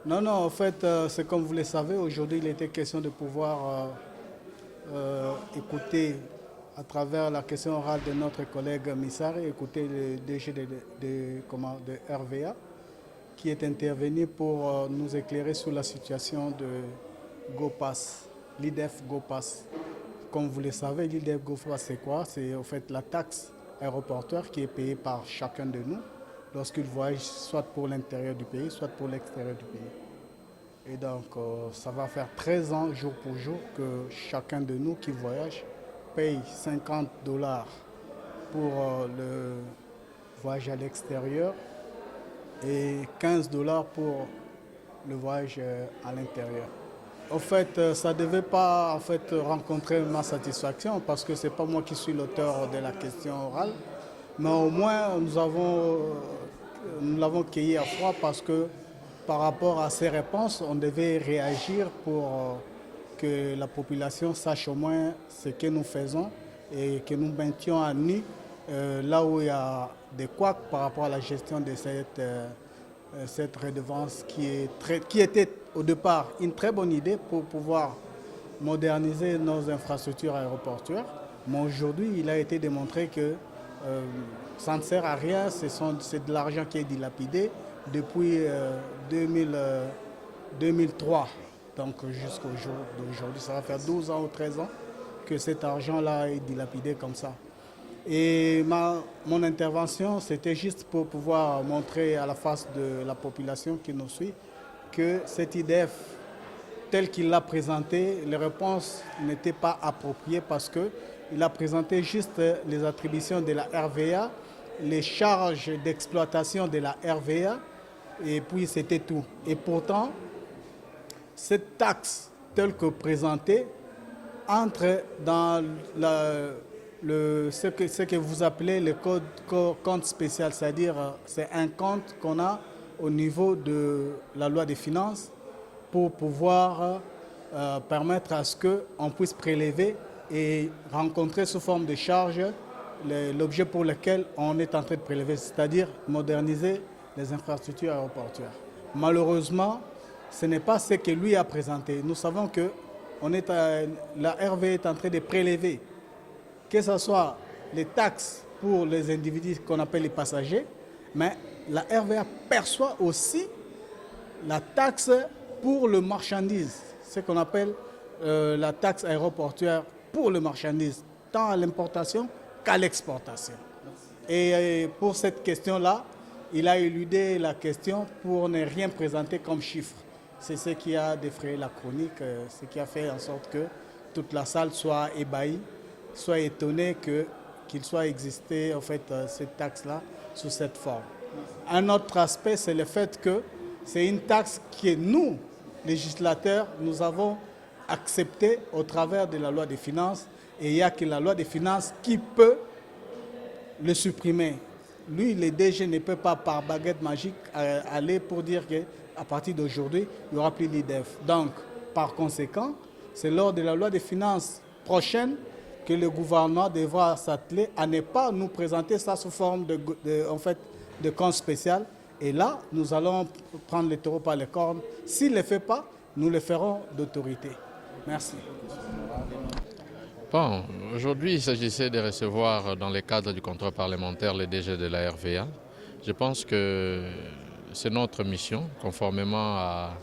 Non, non, en fait, c'est comme vous le savez, aujourd'hui, il était question de pouvoir écouter à travers la question orale de notre collègue Missari, écouter le DG de RVA, qui est intervenu pour nous éclairer sur la situation de GoPass, l'IDEF GoPass. Comme vous le savez, l'IDEF GoPass, c'est quoi? C'est en fait la taxe aéroportuaire qui est payée par chacun de nous lorsqu'il voyage soit pour l'intérieur du pays, soit pour l'extérieur du pays. Et donc, ça va faire 13 ans, jour pour jour, que chacun de nous qui voyage paye 50 dollars pour le voyage à l'extérieur et 15 dollars pour le voyage à l'intérieur. En fait, ça ne devait pas en fait, rencontrer ma satisfaction parce que ce n'est pas moi qui suis l'auteur de la question orale, mais au moins nous l'avons cueilli à froid parce que par rapport à ces réponses, on devait réagir pour que la population sache au moins ce que nous faisons et que nous mettions à nu là où il y a des couacs par rapport à la gestion de cette redevance qui était au départ une très bonne idée pour pouvoir moderniser nos infrastructures aéroportuaires. Mais aujourd'hui, il a été démontré que ça ne sert à rien, c'est de l'argent qui est dilapidé depuis 2003. Donc jusqu'au jour d'aujourd'hui, ça va faire 12 ans ou 13 ans que cet argent-là est dilapidé comme ça. Et mon intervention, c'était juste pour pouvoir montrer à la face de la population qui nous suit que cet IDF, tel qu'il l'a présenté, les réponses n'étaient pas appropriées parce qu'il a présenté juste les attributions de la RVA, les charges d'exploitation de la RVA, et puis c'était tout. Et pourtant, cette taxe telle que présentée entre dans ce que vous appelez le compte spécial, c'est-à-dire c'est un compte qu'on a au niveau de la loi des finances pour pouvoir permettre à ce qu'on puisse prélever et rencontrer sous forme de charge l'objet pour lequel on est en train de prélever, c'est-à-dire moderniser les infrastructures aéroportuaires. Malheureusement, ce n'est pas ce que lui a présenté. Nous savons que la RV est en train de prélever, que ce soit les taxes pour les individus qu'on appelle les passagers, mais la RVA perçoit aussi la taxe pour le marchandise, ce qu'on appelle la taxe aéroportuaire pour le marchandise, tant à l'importation qu'à l'exportation. Et pour cette question-là, il a éludé la question pour ne rien présenter comme chiffre. C'est ce qui a défrayé la chronique, ce qui a fait en sorte que toute la salle soit ébahie, soit étonnée qu'il soit existé en fait, cette taxe-là sous cette forme. Un autre aspect, c'est le fait que c'est une taxe que nous, législateurs, nous avons acceptée au travers de la loi des finances et il n'y a que la loi des finances qui peut le supprimer. Lui, le DG ne peut pas par baguette magique aller pour dire qu'à partir d'aujourd'hui, il n'y aura plus l'IDEF. Donc, par conséquent, c'est lors de la loi des finances prochaine que le gouvernement devra s'atteler à ne pas nous présenter ça sous forme de compte spécial. Et là, nous allons prendre le taureau par les cornes. S'il ne le fait pas, nous le ferons d'autorité. Merci. Bon, aujourd'hui, il s'agissait de recevoir dans le cadre du contrôle parlementaire le DG de la RVA. Je pense que c'est notre mission, conformément à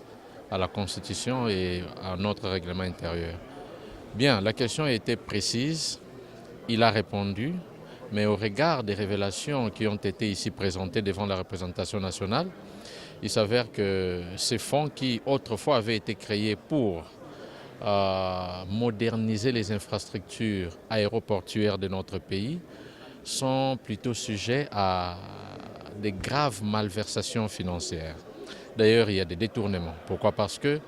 la Constitution et à notre règlement intérieur. Bien, la question a été précise, il a répondu, mais au regard des révélations qui ont été ici présentées devant la représentation nationale, il s'avère que ces fonds qui autrefois avaient été créés pour moderniser les infrastructures aéroportuaires de notre pays sont plutôt sujets à des graves malversations financières. D'ailleurs, il y a des détournements. Pourquoi? Parce que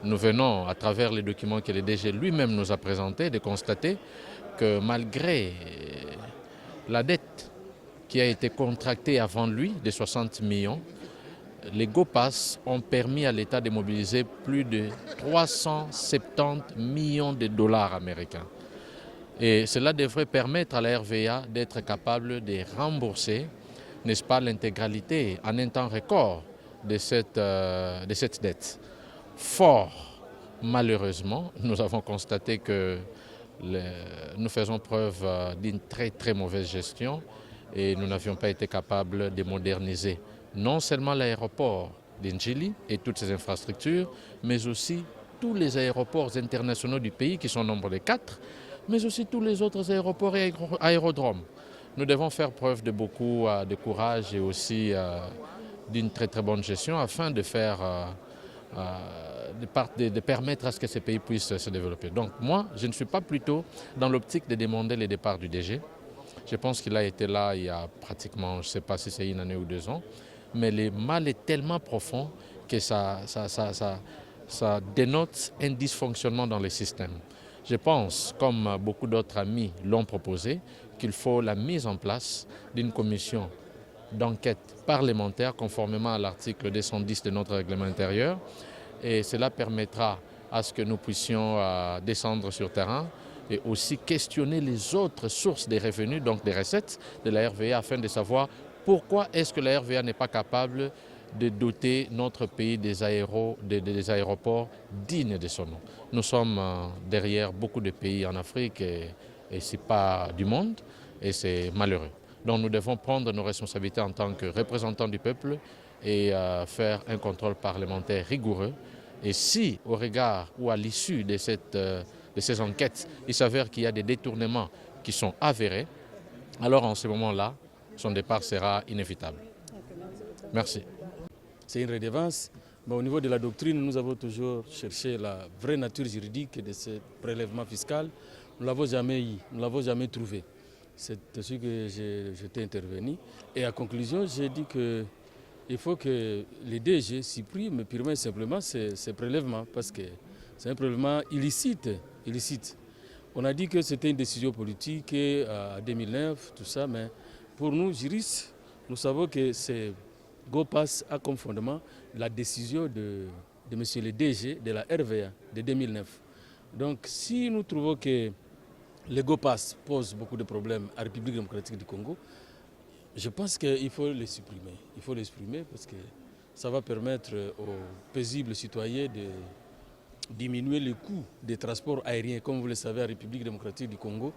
nous venons, à travers les documents que le DG lui-même nous a présentés, de constater que malgré la dette qui a été contractée avant lui de 60 millions, les GoPass ont permis à l'État de mobiliser plus de 370 millions de dollars américains. Et cela devrait permettre à la RVA d'être capable de rembourser, n'est-ce pas, l'intégralité en un temps record de cette dette. Fort, malheureusement, nous avons constaté que nous faisons preuve d'une très très mauvaise gestion et nous n'avions pas été capables de moderniser non seulement l'aéroport d'Ndjili et toutes ses infrastructures, mais aussi tous les aéroports internationaux du pays qui sont au nombre de 4, mais aussi tous les autres aéroports et aérodromes. Nous devons faire preuve de beaucoup de courage et aussi d'une très très bonne gestion afin de permettre à ce que ces pays puissent se développer. Donc moi, je ne suis pas plutôt dans l'optique de demander le départ du DG. Je pense qu'il a été là il y a pratiquement, je ne sais pas si c'est 1 année ou 2 ans, mais le mal est tellement profond que ça dénote un dysfonctionnement dans le système. Je pense, comme beaucoup d'autres amis l'ont proposé, qu'il faut la mise en place d'une commission d'enquête parlementaire conformément à l'article 210 de notre règlement intérieur. Et cela permettra à ce que nous puissions descendre sur terrain et aussi questionner les autres sources des revenus, donc des recettes de la RVA, afin de savoir pourquoi est-ce que la RVA n'est pas capable de doter notre pays des aéroports dignes de son nom. Nous sommes derrière beaucoup de pays en Afrique et ce n'est pas du monde et c'est malheureux. Donc nous devons prendre nos responsabilités en tant que représentants du peuple et faire un contrôle parlementaire rigoureux. Et si, au regard ou à l'issue de ces enquêtes, il s'avère qu'il y a des détournements qui sont avérés, alors en ce moment-là, son départ sera inévitable. Merci. C'est une redevance. Mais au niveau de la doctrine, nous avons toujours cherché la vraie nature juridique de ce prélèvement fiscal. Nous ne l'avons jamais eu, nous ne l'avons jamais trouvé. C'est dessus que j'étais intervenu. Et à conclusion, j'ai dit qu'il faut que les DG suppriment purement et simplement ces prélèvements parce que c'est un prélèvement illicite. On a dit que c'était une décision politique en 2009, tout ça, mais pour nous, juristes, nous savons que c'est GOPAS a comme fondement la décision de M. le DG de la RVA de 2009. Donc si nous trouvons que le GOPAS pose beaucoup de problèmes à la République démocratique du Congo, je pense qu'il faut les supprimer. Il faut les supprimer parce que ça va permettre aux paisibles citoyens de diminuer le coût des transports aériens. Comme vous le savez, à la République démocratique du Congo,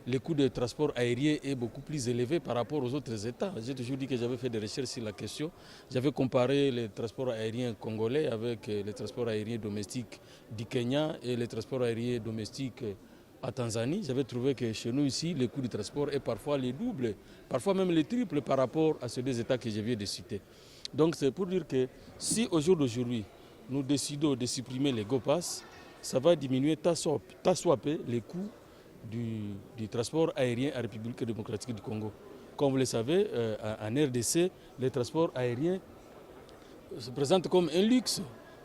le coût des transports aériens est beaucoup plus élevé par rapport aux autres États. J'ai toujours dit que j'avais fait des recherches sur la question. J'avais comparé les transports aériens congolais avec les transports aériens domestiques du Kenya et les transports aériens domestiques à Tanzanie. J'avais trouvé que chez nous ici, le coût du transport est parfois le double, parfois même le triple par rapport à ces deux États que je viens de citer. Donc c'est pour dire que si au jour d'aujourd'hui, nous décidons de supprimer les GOPAS, ça va diminuer tant soit peu les coûts du transport aérien à la République démocratique du Congo. Comme vous le savez, en RDC, les transports aériens se présentent comme un luxe.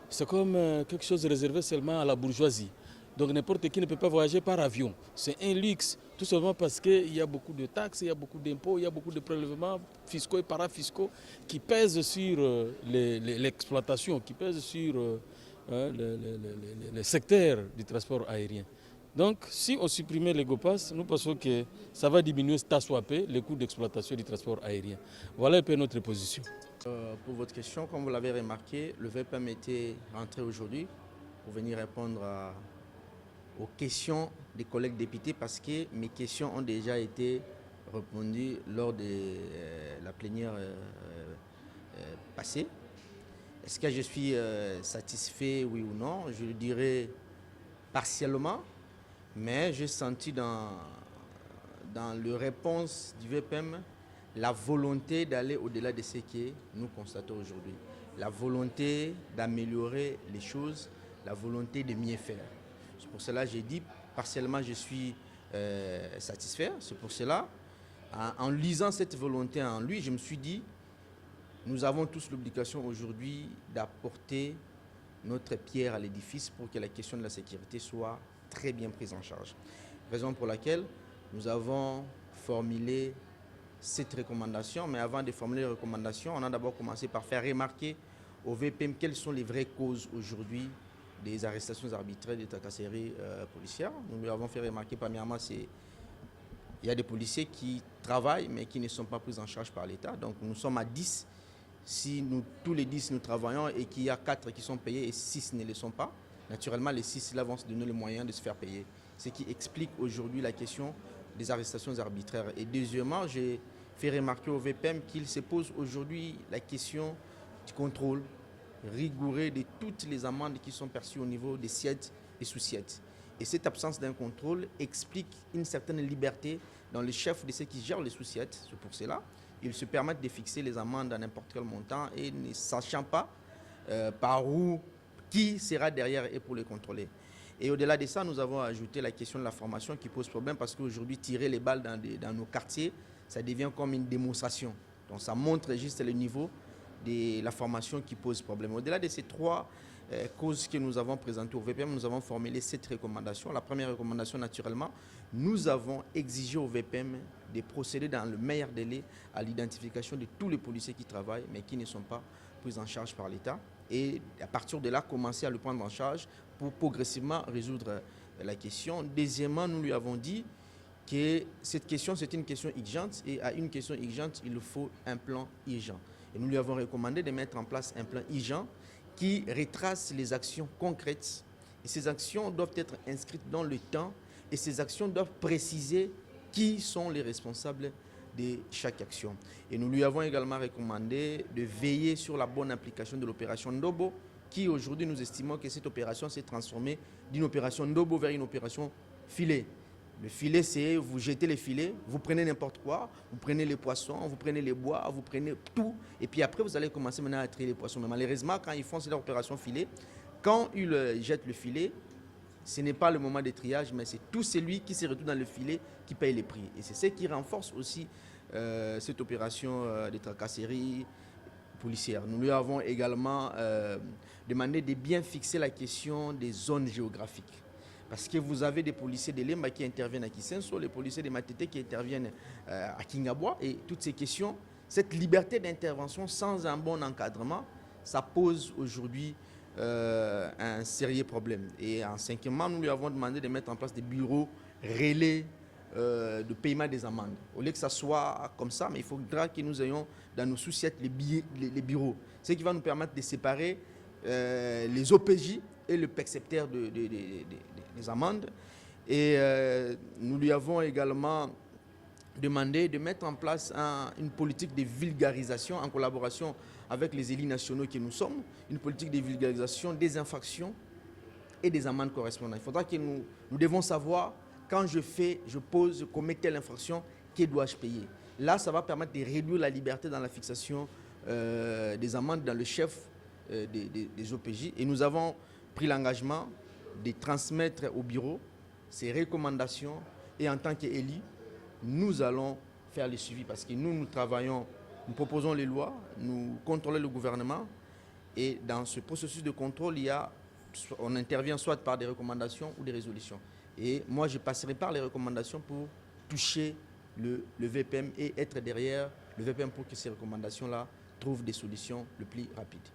C'est comme quelque chose réservé seulement à la bourgeoisie. Donc n'importe qui ne peut pas voyager par avion. C'est un luxe, tout simplement parce qu'il y a beaucoup de taxes, il y a beaucoup d'impôts, il y a beaucoup de prélèvements fiscaux et parafiscaux qui pèsent sur l'exploitation, qui pèsent sur le secteur du transport aérien. Donc, si on supprimait les GOPAS, nous pensons que ça va diminuer tant soit peu les coûts d'exploitation du transport aérien. Voilà un peu notre position. Pour votre question, comme vous l'avez remarqué, le VPM était rentré aujourd'hui pour venir répondre aux questions des collègues députés parce que mes questions ont déjà été répondues lors de la plénière passée. Est-ce que je suis satisfait, oui ou non? Je le dirais partiellement. Mais j'ai senti dans la réponse du VPM la volonté d'aller au-delà de ce que nous constatons aujourd'hui. La volonté d'améliorer les choses, la volonté de mieux faire. C'est pour cela que j'ai dit partiellement je suis satisfait. C'est pour cela, en lisant cette volonté en lui, je me suis dit, nous avons tous l'obligation aujourd'hui d'apporter notre pierre à l'édifice pour que la question de la sécurité soit très bien prise en charge. Raison pour laquelle nous avons formulé cette recommandation, mais avant de formuler les recommandations, on a d'abord commencé par faire remarquer au VPM quelles sont les vraies causes aujourd'hui des arrestations arbitraires, des tracasseries policières. Nous lui avons fait remarquer, premièrement, il y a des policiers qui travaillent mais qui ne sont pas pris en charge par l'État. Donc nous sommes à 10 Si nous, tous les 10, nous travaillons et qu'il y a 4 qui sont payés et 6 ne le sont pas, naturellement, les 6 là vont se donner le moyen de se faire payer. Ce qui explique aujourd'hui la question des arrestations arbitraires. Et deuxièmement, j'ai fait remarquer au VPM qu'il se pose aujourd'hui la question du contrôle rigoureux de toutes les amendes qui sont perçues au niveau des SIED et sous-SIED. Et cette absence d'un contrôle explique une certaine liberté dans les chefs de ceux qui gèrent les sous-SIED. C'est pour cela ils se permettent de fixer les amendes à n'importe quel montant et ne sachant pas par où, qui sera derrière et pour les contrôler. Et au-delà de ça, nous avons ajouté la question de la formation qui pose problème parce qu'aujourd'hui, tirer les balles dans nos quartiers, ça devient comme une démonstration. Donc ça montre juste le niveau de la formation qui pose problème. Au-delà de ces 3 causes que nous avons présentées au VPM, nous avons formulé 7 recommandations. La première recommandation, naturellement, nous avons exigé au VPM de procéder dans le meilleur délai à l'identification de tous les policiers qui travaillent mais qui ne sont pas pris en charge par l'État. Et à partir de là, commencer à le prendre en charge pour progressivement résoudre la question. Deuxièmement, nous lui avons dit que cette question, c'est une question urgente et à une question urgente, il faut un plan urgent. Et nous lui avons recommandé de mettre en place un plan urgent qui retrace les actions concrètes. Et ces actions doivent être inscrites dans le temps et ces actions doivent préciser qui sont les responsables de chaque action. Et nous lui avons également recommandé de veiller sur la bonne application de l'opération Ndobo, qui aujourd'hui nous estimons que cette opération s'est transformée d'une opération Ndobo vers une opération filet. Le filet, c'est vous jetez les filets, vous prenez n'importe quoi, vous prenez les poissons, vous prenez les bois, vous prenez tout, et puis après vous allez commencer maintenant à trier les poissons. Mais malheureusement, quand ils font cette opération filet, quand ils jettent le filet, ce n'est pas le moment de triage, mais c'est tout celui qui se retrouve dans le filet qui paye les prix. Et c'est ce qui renforce aussi cette opération de tracasserie policière. Nous lui avons également demandé de bien fixer la question des zones géographiques. Parce que vous avez des policiers de Lemba qui interviennent à Kisenso, les policiers de Matete qui interviennent à Kingabwa. Et toutes ces questions, cette liberté d'intervention sans un bon encadrement, ça pose aujourd'hui un sérieux problème. Et en cinquièmement, nous lui avons demandé de mettre en place des bureaux relais de paiement des amendes. Au lieu que ça soit comme ça, mais il faudra que nous ayons dans nos sous-SIED les bureaux. Ce qui va nous permettre de séparer les OPJ et le percepteur des amendes. Et nous lui avons également demandé de mettre en place une politique de vulgarisation en collaboration avec les élus nationaux que nous sommes, une politique de vulgarisation des infractions et des amendes correspondantes. Il faudra que nous devons savoir quand je commets telle infraction, que dois-je payer. Là, ça va permettre de réduire la liberté dans la fixation des amendes dans le chef des OPJ. Et nous avons pris l'engagement de transmettre au bureau ces recommandations et en tant qu'élus, nous allons faire le suivi parce que nous travaillons, nous proposons les lois, nous contrôlons le gouvernement et dans ce processus de contrôle, on intervient soit par des recommandations ou des résolutions. Et moi, je passerai par les recommandations pour toucher le VPM et être derrière le VPM pour que ces recommandations-là trouvent des solutions le plus rapides.